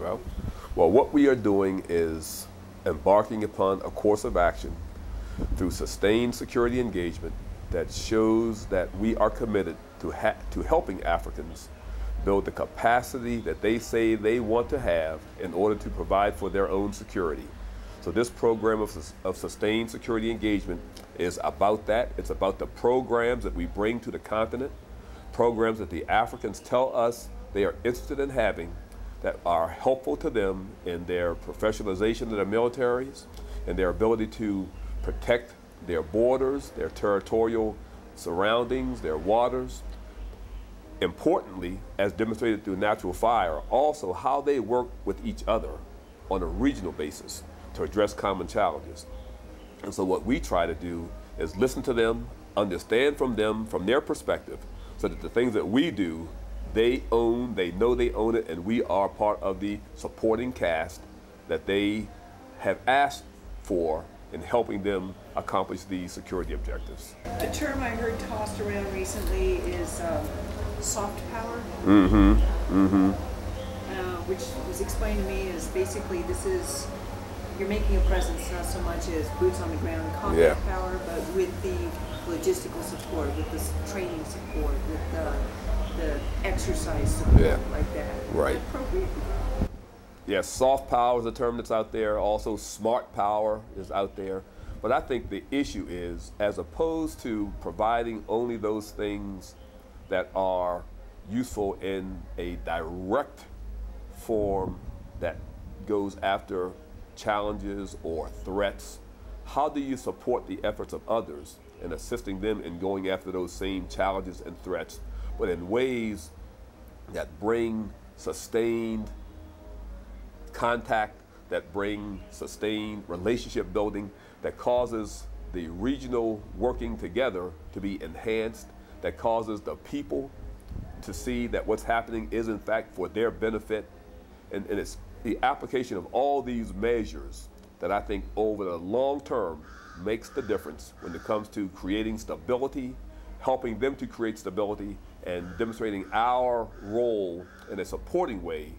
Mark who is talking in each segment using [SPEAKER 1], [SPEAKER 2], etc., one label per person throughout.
[SPEAKER 1] Well, what we are doing is embarking upon a course of action through sustained security engagement that shows that we are committed to helping Africans build the capacity that they say they want to have in order to provide for their own security. So this program of sustained security engagement is about that. It's about the programs that we bring to the continent, programs that the Africans tell us they are interested in having that are helpful to them in their professionalization of their militaries and their ability to protect their borders, their territorial surroundings, their waters. Importantly, as demonstrated through natural fire, also how they work with each other on a regional basis to address common challenges. And so what we try to do is listen to them, understand from them, from their perspective, so that the things that we do, they own, they know they own it, and we are part of the supporting cast that they have asked for in helping them accomplish these security objectives.
[SPEAKER 2] A term I heard tossed around recently is soft power, which was explained to me as basically you're making a presence not so much as boots on the ground combat power, but with the logistical support, with the training support, with the exercise support like that.
[SPEAKER 1] Right.
[SPEAKER 2] Appropriate.
[SPEAKER 1] Yes, soft power is a term that's out there. Also, smart power is out there. But I think the issue is, as opposed to providing only those things that are useful in a direct form that goes after challenges or threats, how do you support the efforts of others in assisting them in going after those same challenges and threats, but in ways that bring sustained contact, that bring sustained relationship building, that causes the regional working together to be enhanced, that causes the people to see that what's happening is in fact for their benefit. And it's the application of all these measures that I think over the long term makes the difference when it comes to creating stability, helping them to create stability, and demonstrating our role in a supporting way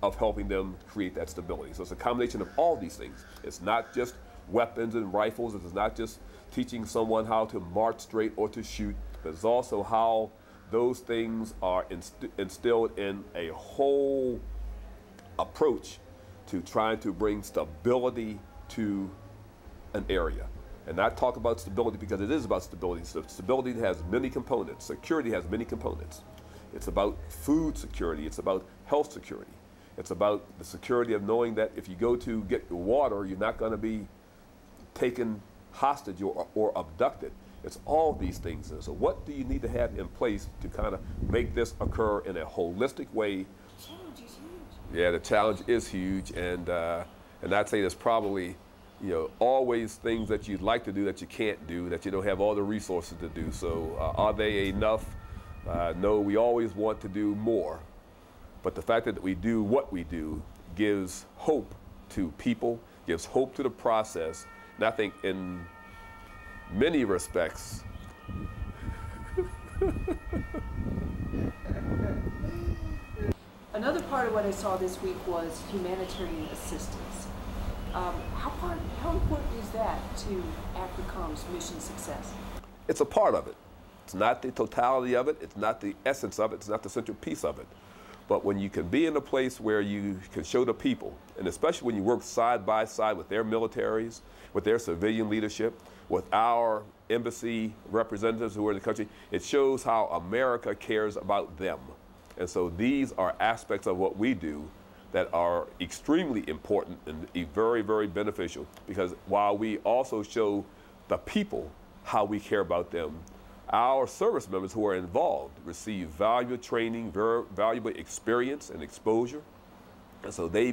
[SPEAKER 1] of helping them create that stability. So it's a combination of all these things. It's not just weapons and rifles. It's not just teaching someone how to march straight or to shoot. But it's also how those things are instilled in a whole approach to trying to bring stability to an area. And I talk about stability because it is about stability. So stability has many components. Security has many components. It's about food security. It's about health security. It's about the security of knowing that if you go to get your water, you're not going to be taken hostage or abducted. It's all these things. And so what do you need to have in place to kind of make this occur in a holistic way?
[SPEAKER 2] The challenge is huge.
[SPEAKER 1] Yeah, the challenge is huge. And I'd say there's probably, always things that you'd like to do that you can't do, that you don't have all the resources to do. So are they enough? No, we always want to do more. But the fact that we do what we do gives hope to people, gives hope to the process. And I think in many respects,
[SPEAKER 2] another part of what I saw this week was humanitarian assistance. How important is that to Africom's mission success?
[SPEAKER 1] It's a part of it. It's not the totality of it. It's not the essence of it. It's not the central piece of it. But when you can be in a place where you can show the people, and especially when you work side by side with their militaries, with their civilian leadership, with our embassy representatives who are in the country, it shows how America cares about them. And so these are aspects of what we do that are extremely important and very, very beneficial, because while we also show the people how we care about them, our service members who are involved receive valuable training, very valuable experience and exposure. And so they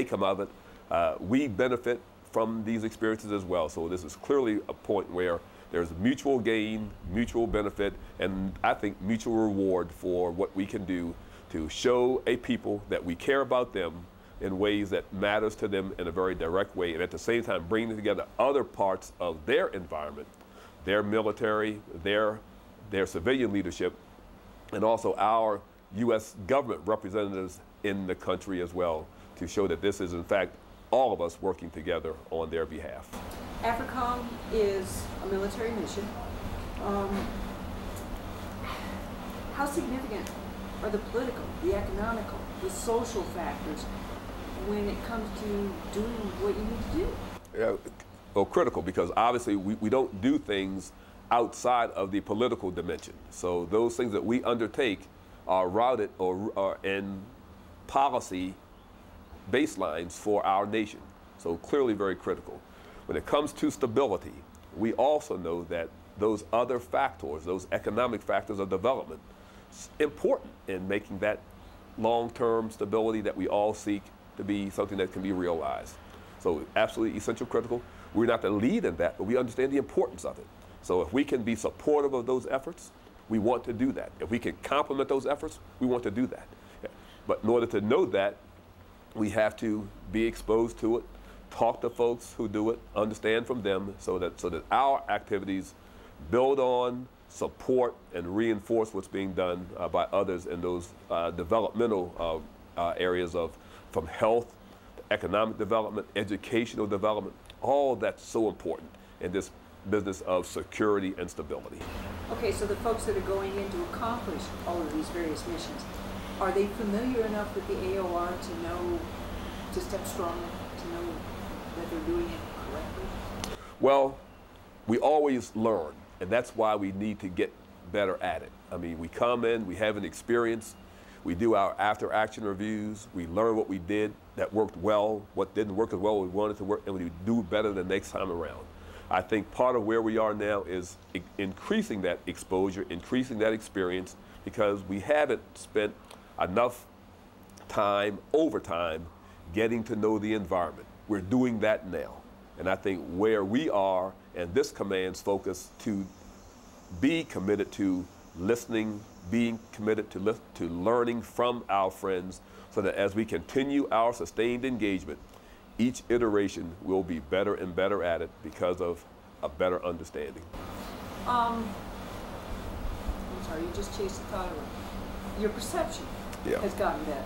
[SPEAKER 1] come out of it. We benefit from these experiences as well. So this is clearly a point where there's mutual gain, mutual benefit, and I think mutual reward for what we can do to show a people that we care about them in ways that matters to them in a very direct way, and at the same time bringing together other parts of their environment, their military, their civilian leadership, and also our U.S. government representatives in the country as well, to show that this is, in fact, all of us working together on their behalf.
[SPEAKER 2] Africom is a military mission. How significant are the political, the economical, the social factors when it comes to doing what you need to do?
[SPEAKER 1] Yeah, well, critical, because obviously we don't do things outside of the political dimension. So those things that we undertake are routed or are in policy baselines for our nation. So clearly very critical. When it comes to stability, we also know that those other factors, those economic factors of development, important in making that long-term stability that we all seek to be something that can be realized. So absolutely essential, critical. We're not the lead in that, but we understand the importance of it. So if we can be supportive of those efforts, we want to do that. If we can complement those efforts, we want to do that. But in order to know that, we have to be exposed to it, talk to folks who do it, understand from them, so that our activities build on, support, and reinforce what's being done by others in those developmental areas from health, economic development, educational development. All that's so important in this business of security and stability.
[SPEAKER 2] Okay, so the folks that are going in to accomplish all of these various missions, are they familiar enough with the AOR to know, to step strong, to know that they're doing it correctly?
[SPEAKER 1] Well, we always learn, and that's why we need to get better at it. I mean, we come in, we have an experience, we do our after-action reviews, we learn what we did that worked well, what didn't work as well as we wanted to work, and we do better the next time around. I think part of where we are now is increasing that exposure, increasing that experience, because we haven't spent enough time, overtime, getting to know the environment. We're doing that now. And I think where we are and this command's focus to be committed to listening, being committed to learning from our friends, so that as we continue our sustained engagement, each iteration will be better and better at it because of a better understanding.
[SPEAKER 2] I'm sorry, you just chased the thought away. Your perception has gotten better.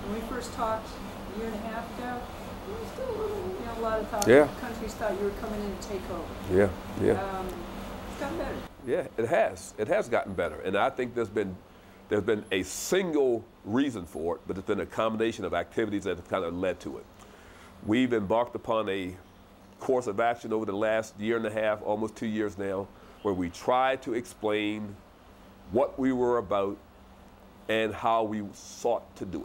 [SPEAKER 2] When we first talked a year and a half ago, there was still a little, a lot of countries thought you were coming in to take over. It's gotten better.
[SPEAKER 1] Yeah, it has. It has gotten better, and I think there's been a single reason for it, but it's been a combination of activities that have kind of led to it. We've embarked upon a course of action over the last year and a half, almost 2 years now, where we tried to explain what we were about and how we sought to do it.